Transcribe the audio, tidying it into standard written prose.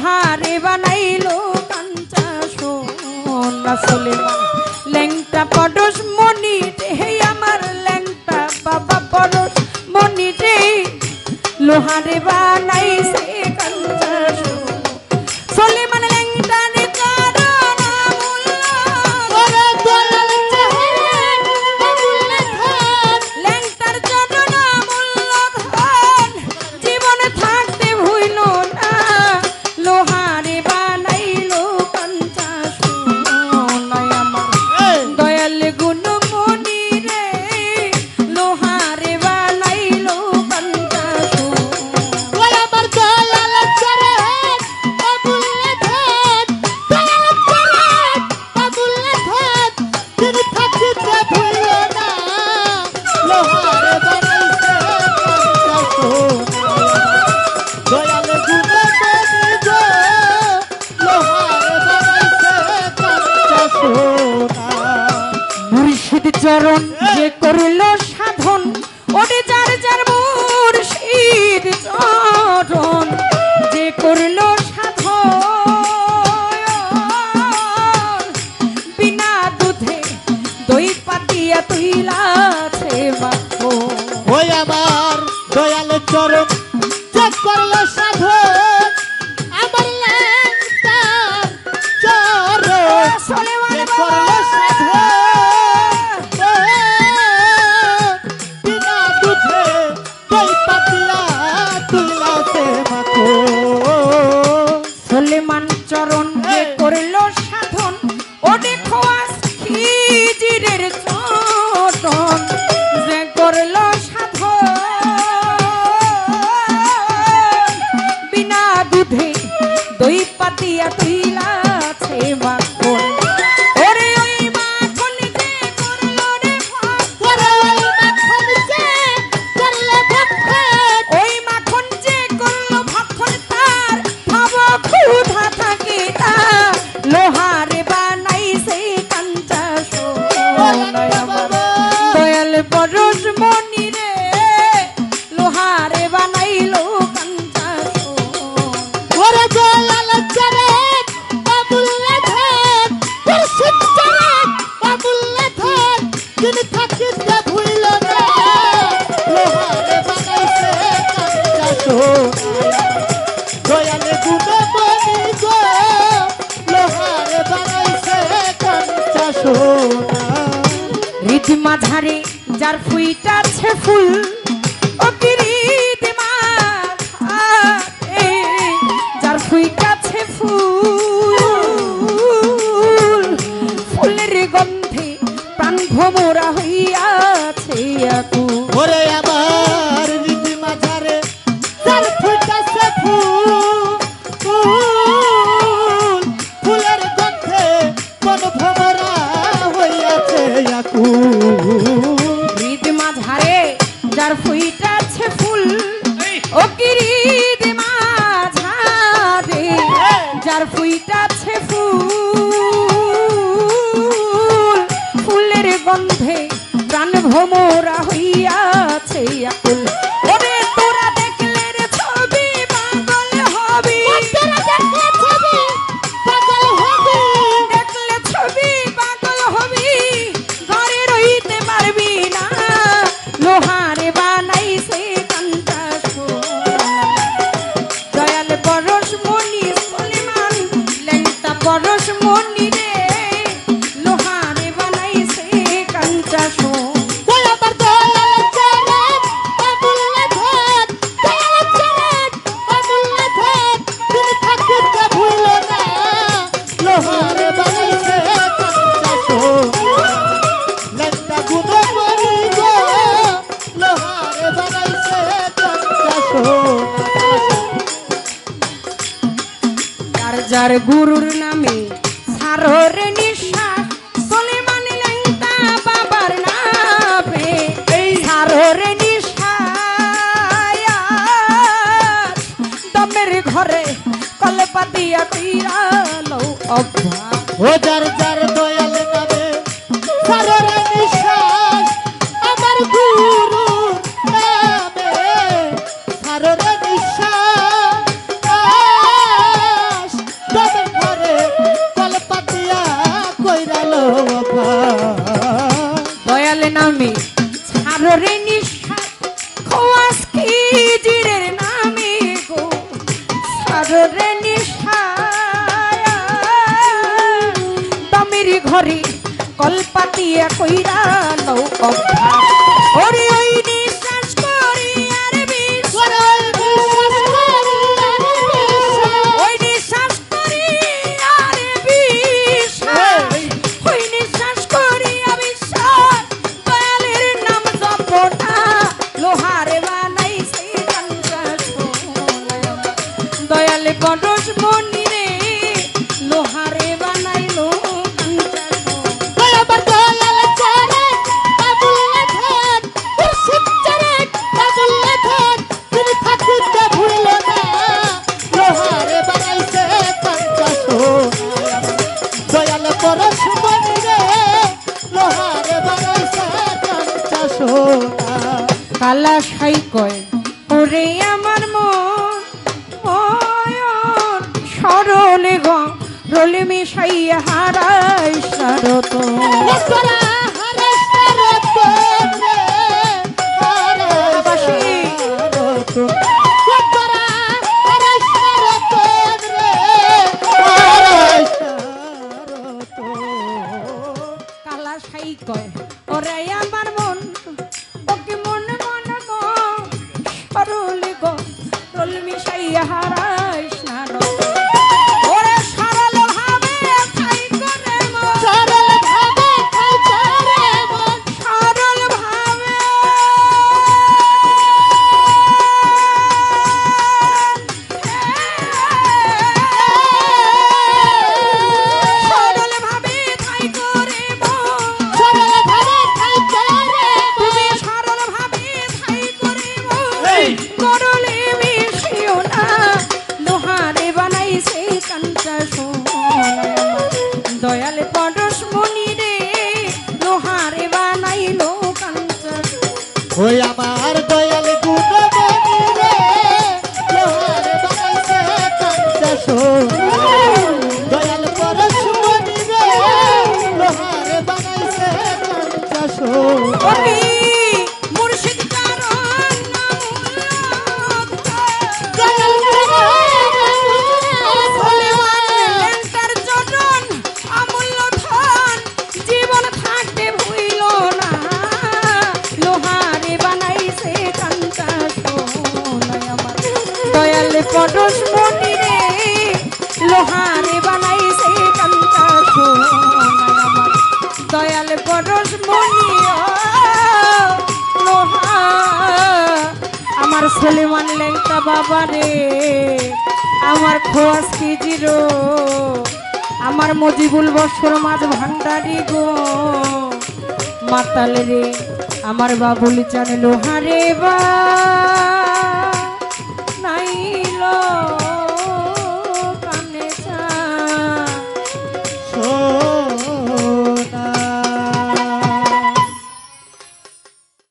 লোহারে বানাইলো কাঞ্চা সোনা সুলেমান ল্যাংটা পরশ মনি রে আমার ল্যাংটা বাবা পরশ মনি রে লোহারে বানাইছে কাঞ্চা সোনা সুলেমান ল্যাংটা রে চরণ ওরে দয়াল চাহেন অমূল্য ধন ল্যাংটার চরণ মূল্য ধন জীবনে থাকতে ভুইল না লোহারে বানাইলো কাঞ্চা সোনা আমার দয়াল গুণ মনি রে লোহারে বানাইলো কাঞ্চা সোনা ওই আমার দয়াল চাহেন অমূল্য ধন দয়াল চাহেন অমূল্য ধন তিনি থাকিতে ভুলিও না লোহারে বানাইছে কাঞ্চা সোনা দয়াল গুণে মনি গো লোহারে বানাইছে কাঞ্চা সোনা মুর্শিদ চরণ যে করিল সাধন ওরে যার যার মুর্শিদ চরণ যে করিল সাধন বিনা দুধে দই পাতিয়া তুইলাছে মাখো ওই আমার দয়াল চরণ যে করল সাধন আমার ল্যাংটা চরণ যে করল সাধন বিনা দুধে দই পাতিয়া তুইলাছে মাখো সুলেমান চরণ যে করিল সাধন ও দেখো আজ খিজিরের চরণ যে করিল সাধন বিনা দুধে দই পাতিয়া তুইলাছে মাখন ওরে ওই মাখন যে করল রে ওরে ওই মাখন যে করলে ভক্ষণ ওই মাখন যে করল ভক্ষণ তার ভাব ক্ষুধা থাকে না লোহারে বানাইছে কাঞ্চা সোনা আমার দয়াল পরশ মনি রে লোহারে বানাইলো কাঞ্চা সোনা ওরে দয়াল চারেক অমূল্য ধন মুর্শিদ চারেক অমূল্য ধন তিনি থাকিতে ভুলিল না লোহারে বানাইছে কাঞ্চা সোনা দয়াল গুণে মনি গো লোহারে বানাইছে কাঞ্চা সোনা রিদ মাঝারে যার ফুইটাছে ফুল ও কি রিদ মাঝারে যার ফুইটাছে ফুল ফুলের গন্ধে প্রাণ ভোমরা হইয়াছে আকুল ওরে আমার রীতি মাঝারে যার ফুটাছে ফুল ফুলের গন্ধে কোন ভমরা হইয়াছে আকুল রিদ মাঝারে যার ফুইটাছে ফুল ও কি রিদ মাঝারে যার ফুইটাছে ফুল ফুলের গন্ধে প্রাণ ভোমরা হইয়াছে আকুল ওরে তোরা দেখলে রে ছবি পাগল হবি পাগল হবি দেখলে ছবি পাগল হবি ঘরে রইতে পারবি না লোহারে বানাইছে কাঞ্চা সোনা দয়াল পরশ মনি সুলেমান ল্যাংটা পরশ মনি রে লোহারে বানাইছে কাঞ্চা সোনা ওই আমার দয়াল চারেক অমূল্য ধন দয়াল চারেক অমূল্য ধন তিনি থাকিতে ভুলিল না লোহারে বানাইছে কাঞ্চা সোনা ল্যাংটা গুণে মনি গো লোহারে বানাইছে কাঞ্চা সোনা যার যার গুরুর নামে সাররে নিঃশ্বাস সুলেমান ল্যাংটা বাবার নামে এই সাররে নিঃশ্বাস দমের ঘরে কলপা দিয়া কইরালো অভ্যাস ও যার যার দয়াল নামে সাররে নিঃশ্বাস আমার গুরু নামে সাররে নিঃশ্বাস নামে ছাড়ো রে নিঃশ্বাস খোয়াস কি জিরের নামে গো ছাড়ো রে নিঃশ্বাস দমের ঘরে কলপাতিয়া কইরা লও অভ্যাস ওরে ওই নিঃশ্বাস করি আর ওই নিঃশ্বাস করি আর বিশ্বাস ওই নিঃশ্বাস করি বিশ্বাস দয়ালের নাম জপনা লোহারে বানাইছে কাঞ্চা সোনা দয়ালে পরশ মনি রে লোহারে বানাইলো কাঞ্চা সোনা কালা সাই কয় ওরে আমার মন সরলে গ রলে মিশাইয়া হারাই সারত কালা সাই কয় ওরে আমার মন ওকে মন মন গো সরলে গ রলে মিশাইয়া হারাই সারত ওরে সরল ভাবে খাই করে মন সরল ভাবে করলে মিশিও না লোহারে বানাইছে কাঞ্চা সোনা দয়াল পরশ মনি রে লোহারে বানাইলো কাঞ্চা ওই আমার দয়াল গুণমণি রে লোহারে বানাইছে কাঞ্চা সোনা দয়াল পরশমণি রে লোহারে বানাইছে কাঞ্চা সোনা মুর্শিদ জীবন থাকতে ভুইল না লোহারে বানাইছে কাঞ্চা সোনা আমার দয়াল পরশ মনি রে লোহারে বানাইছে কাঞ্চা সোনা আমার দয়াল পরশ মনি লোহা আমার সুলেমান লেংটা বাবা রে আমার খোয়াস কি জিরো আমার মজিবুল বৎসর মাঝ ভান্ডারি গো মাতাল রে আমার বাবুলি চান লোহারে বা